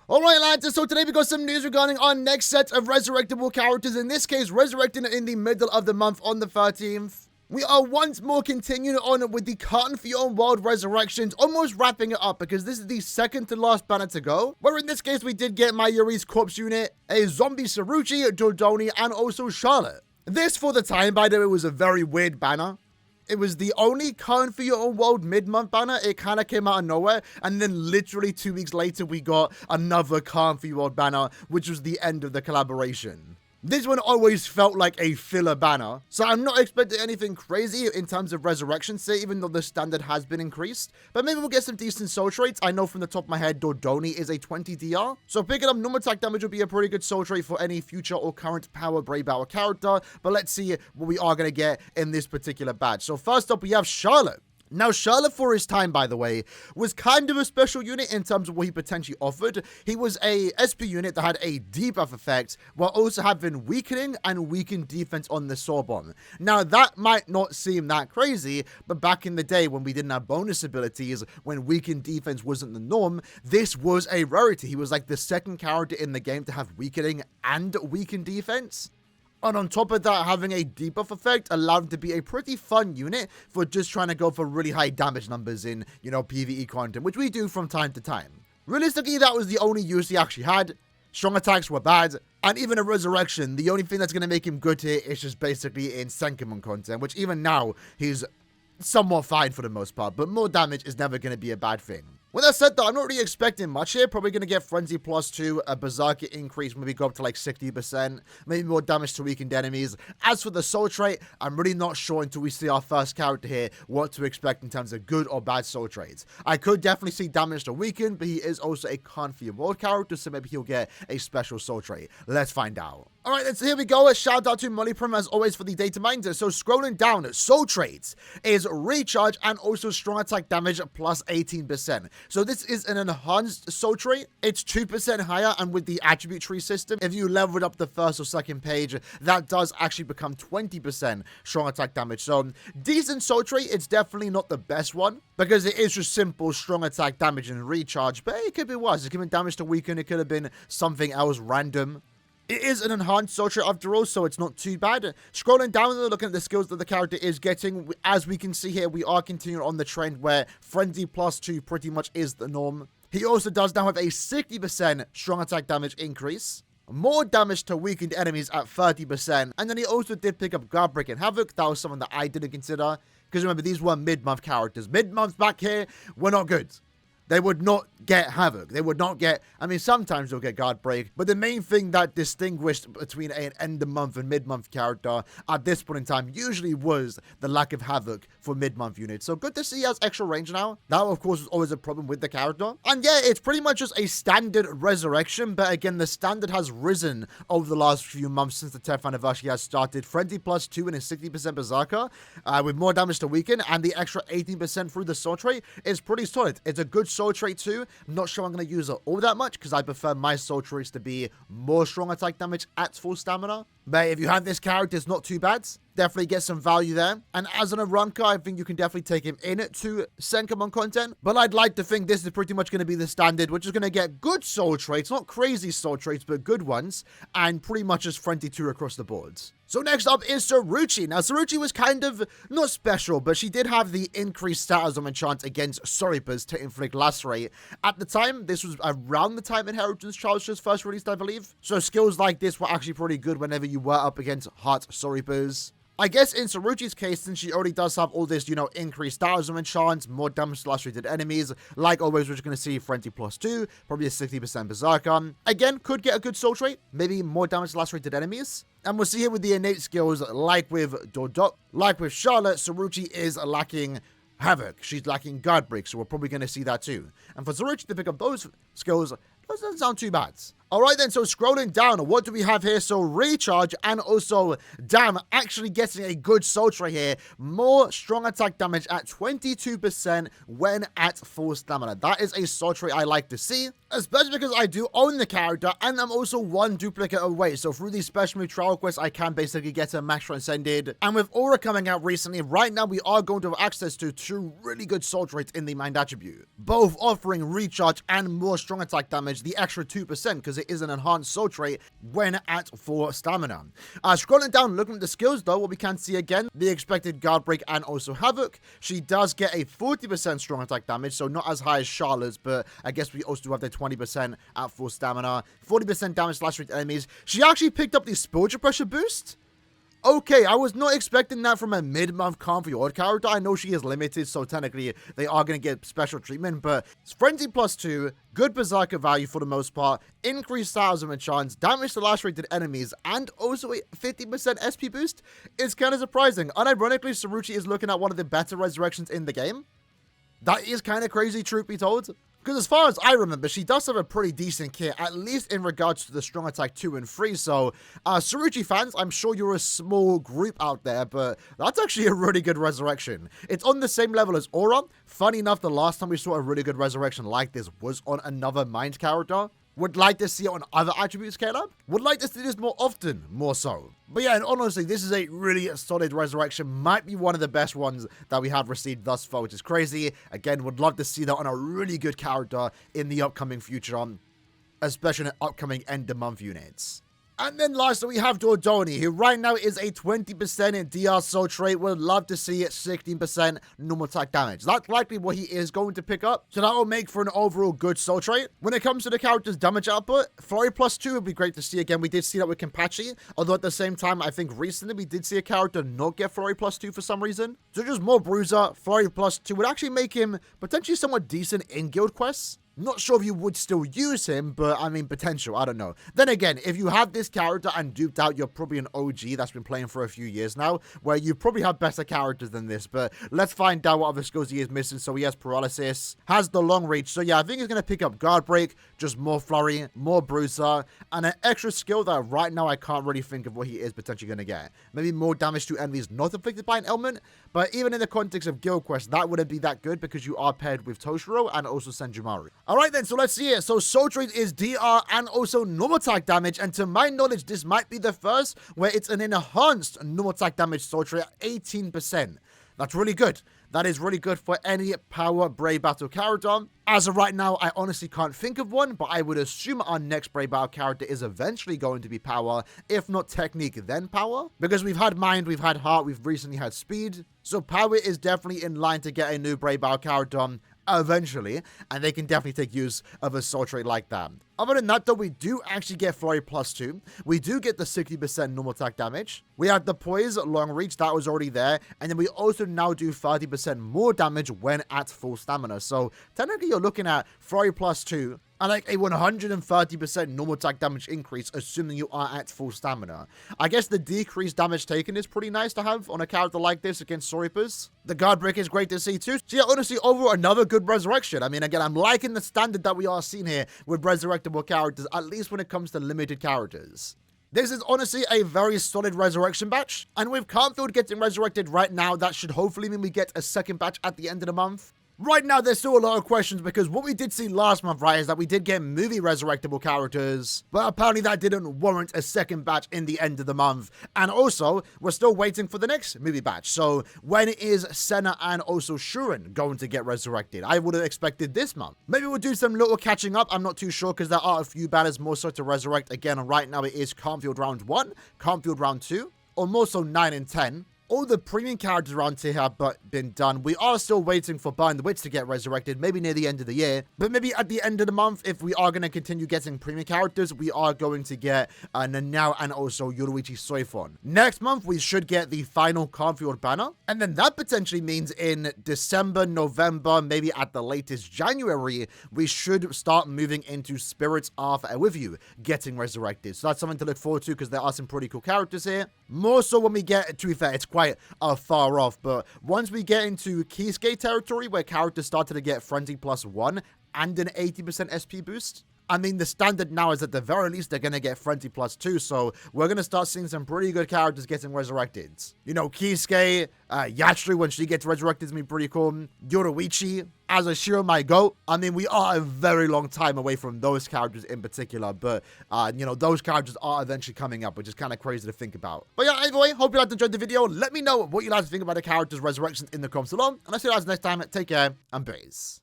Alright lads, so today we got some news regarding our next set of resurrectable characters, in this case resurrecting in the middle of the month on the 13th. We are once more continuing on with the Carton for Your Own World Resurrections, almost wrapping it up because this is the second to last banner to go, where in this case we did get Mayuri's Corpse Unit, a zombie CIRUCCI, Dodoni, and also Charlotte. This for the time, by the way, was a very weird banner. It was the only Carton for Your Own World mid-month banner. It kind of came out of nowhere, and then literally 2 weeks later we got another Carton for Your World banner, which was the end of the collaboration. This one always felt like a filler banner, so I'm not expecting anything crazy in terms of resurrection say, even though the standard has been increased. But maybe we'll get some decent soul traits. I know from the top of my head, Dordoni is a 20 DR, so picking up normal attack damage would be a pretty good soul trait for any future or current power Brave Hour character. But let's see what we are going to get in this particular batch. So first up, we have Charlotte. Now, Charlotte, for his time, by the way, was kind of a special unit in terms of what he potentially offered. He was a SP unit that had a debuff effect, while also having weakening and weakened defense on the Sword Bomb. Now, that might not seem that crazy, but back in the day when we didn't have bonus abilities, when weakened defense wasn't the norm, this was a rarity. He was like the second character in the game to have weakening and weakened defense. And on top of that, having a debuff effect allowed him to be a pretty fun unit for just trying to go for really high damage numbers in, PvE content, which we do from time to time. Realistically, that was the only use he actually had. Strong attacks were bad, and even a resurrection, the only thing that's going to make him good here is just basically in Senkaman content, which even now, he's somewhat fine for the most part, but more damage is never going to be a bad thing. With that said though, I'm not really expecting much here. Probably going to get Frenzy +2, a Berserker increase, maybe go up to like 60%, maybe more damage to weakened enemies. As for the soul trait, I'm really not sure until we see our first character here what to expect in terms of good or bad soul traits. I could definitely see damage to weaken, but he is also a Carton for Your World character, so maybe he'll get a special soul trait. Let's find out. Alright, so here we go. A shout out to MolyPrim as always for the data miner. So scrolling down, soul traits is recharge and also strong attack damage plus 18%. So this is an enhanced soul trait. It's 2% higher, and with the attribute tree system, if you leveled up the first or second page, that does actually become 20% strong attack damage. So decent soul trait. It's definitely not the best one because it is just simple strong attack damage and recharge, but it could be worse. It could have been damage to weaken. It could have been something else random. It is an enhanced soul trait after all, so it's not too bad. Scrolling down and looking at the skills that the character is getting, as we can see here, we are continuing on the trend where Frenzy +2 pretty much is the norm. He also does now have a 60% strong attack damage increase, more damage to weakened enemies at 30%, and then he also did pick up Guard Break and Havoc. That was something that I didn't consider, because remember, these were mid-month characters. Mid-month back here were not good. They would not get Havoc. They would not get, sometimes they'll get Guard Break, but the main thing that distinguished between an end-of-month and mid-month character at this point in time usually was the lack of Havoc for mid-month units. So good to see he has extra range now. That, of course, was always a problem with the character. And yeah, it's pretty much just a standard resurrection, but again, the standard has risen over the last few months since the 10th anniversary has started. Frenzy +2 and a 60% Berserker, with more damage to weaken, and the extra 18% through the soul trait is pretty solid. It's a good soul trait too. I'm not sure I'm going to use it all that much because I prefer my soul traits to be more strong attack damage at full stamina. But if you have this character, it's not too bad. Definitely get some value there. And as an Arunka, I think you can definitely take him in to Senkaman content. But I'd like to think this is pretty much going to be the standard, which is going to get good soul traits, not crazy soul traits, but good ones, and pretty much just Frenzy 2 across the boards. So next up is CIRUCCI. Now, CIRUCCI was kind of not special, but she did have the increased status of enchant against Soripas to inflict lacerate. At the time, this was around the time Inheritance Charge was first released, I believe. So skills like this were actually pretty good whenever you were up against Heart Soripas. I guess in CIRUCCI's case, since she already does have all this, increased status of enchants, more damage to lacerated enemies, like always, we're just going to see Frenzy +2, probably a 60% Berserker. Again, could get a good soul trait, maybe more damage to lacerated enemies. And we'll see here with the innate skills, like with Charlotte, CIRUCCI is lacking Havoc. She's lacking Guard Break, so we're probably going to see that too. And for CIRUCCI to pick up those skills, doesn't sound too bad. Alright then, so scrolling down, what do we have here? So recharge and also damn, actually getting a good soul trait here. More strong attack damage at 22% when at full stamina. That is a soul trait I like to see, especially because I do own the character and I'm also one duplicate away. So through these special move trial quests, I can basically get a max transcended. And with Aura coming out recently, right now we are going to have access to 2 really good soul traits in the mind attribute, both offering recharge and more strong attack damage, the extra 2% because it is an enhanced soul trait when at full stamina. Scrolling down, looking at the skills though, what we can see again, the expected guard break and also havoc. She does get a 40% strong attack damage, so not as high as Charlotte's, but I guess we also do have the 20% at full stamina, 40% damage slash rate enemies. She actually picked up the spiritual pressure boost. Okay, I was not expecting that from a mid-month CFYOW character. I know she is limited, so technically they are going to get special treatment, but Frenzy +2, good Berserker value for the most part, increased styles of chance, damage to last rated enemies, and also a 50% SP boost. It's kind of surprising. Unironically, CIRUCCI is looking at one of the better resurrections in the game. That is kind of crazy, truth be told. Because as far as I remember, she does have a pretty decent kit, at least in regards to the strong attack 2 and 3. So, CIRUCCI fans, I'm sure you're a small group out there, but that's actually a really good resurrection. It's on the same level as Aura. Funny enough, the last time we saw a really good resurrection like this was on another mind character. Would like to see it on other attributes, Caleb. Would like to see this more often, more so. But yeah, and honestly, this is a really solid resurrection. Might be one of the best ones that we have received thus far, which is crazy. Again, would love to see that on a really good character in the upcoming future, especially in upcoming end of month units. And then lastly, we have Dodoni, who right now is a 20% in DR soul trait. Would love to see it 16% normal attack damage. That's likely what he is going to pick up, so that will make for an overall good soul trait. When it comes to the character's damage output, Flurry +2 would be great to see again. We did see that with Kenpachi, although at the same time, I think recently we did see a character not get Flurry +2 for some reason. So just more Bruiser, Flurry +2 would actually make him potentially somewhat decent in guild quests. Not sure if you would still use him, but I mean, potential, I don't know. Then again, if you have this character and duped out, you're probably an OG that's been playing for a few years now, where you probably have better characters than this, but let's find out what other skills he is missing. So he has Paralysis, has the long reach, so yeah, I think he's going to pick up Guard Break, just more Flurry, more Bruiser, and an extra skill that right now I can't really think of what he is potentially going to get. Maybe more damage to enemies not inflicted by an ailment, but even in the context of guild quest, that wouldn't be that good because you are paired with Toshiro and also Senjumaru. Alright then, so let's see it. So soul trait is DR and also normal attack damage, and to my knowledge, this might be the first where it's an enhanced normal attack damage soul trait at 18%. That's really good. That is really good for any power Brave Battle character. As of right now, I honestly can't think of one, but I would assume our next Brave Battle character is eventually going to be power, if not technique, then power. Because we've had mind, we've had heart, we've recently had speed. So power is definitely in line to get a new Brave Battle character eventually, and they can definitely take use of a soul trait like that. Other than that though, we do actually get Flurry +2. We do get the 60% normal attack damage. We have the Poise, long reach, that was already there, and then we also now do 30% more damage when at full stamina. So technically you're looking at Flurry +2 and like a 130% normal attack damage increase, assuming you are at full stamina. I guess the decreased damage taken is pretty nice to have on a character like this against Soripers. The guard break is great to see too. So yeah, honestly, overall, another good resurrection. I mean, again, I'm liking the standard that we are seeing here with resurrectable characters, at least when it comes to limited characters. This is honestly a very solid resurrection batch, and with CFYOW getting resurrected right now, that should hopefully mean we get a second batch at the end of the month. Right now, there's still a lot of questions because what we did see last month, right, is that we did get movie resurrectable characters, but apparently that didn't warrant a second batch in the end of the month. And also, we're still waiting for the next movie batch. So when is Senna and also Shuren going to get resurrected? I would have expected this month. Maybe we'll do some little catching up. I'm not too sure because there are a few banners more so to resurrect. Again, right now it is CFYOW Round 1, CFYOW Round 2, or more so 9 and 10. All the premium characters around here have been done. We are still waiting for Burn the Witch to get resurrected, maybe near the end of the year. But maybe at the end of the month, if we are going to continue getting premium characters, we are going to get Nanao and also Yoruichi Soifon. Next month, we should get the final CFYOW banner. And then that potentially means in December, November, maybe at the latest January, we should start moving into Spirits Arthur with you getting resurrected. So that's something to look forward to because there are some pretty cool characters here. More so when we get, to be fair, it's quite far off, but once we get into Kisuke territory where characters started to get Frenzy +1 and an 80% SP boost, I mean, the standard now is at the very least they're going to get Frenzy +2, so we're going to start seeing some pretty good characters getting resurrected. You know, Kisuke, Yatri when she gets resurrected is going to be pretty cool. Yoruichi as a Shiro my goat. I mean, we are a very long time away from those characters in particular, but, you know, those characters are eventually coming up, which is kind of crazy to think about. But yeah, anyway, hope you guys enjoyed the video. Let me know what you guys think about the characters' resurrections in the comments below, and I'll see you guys next time. Take care, and peace.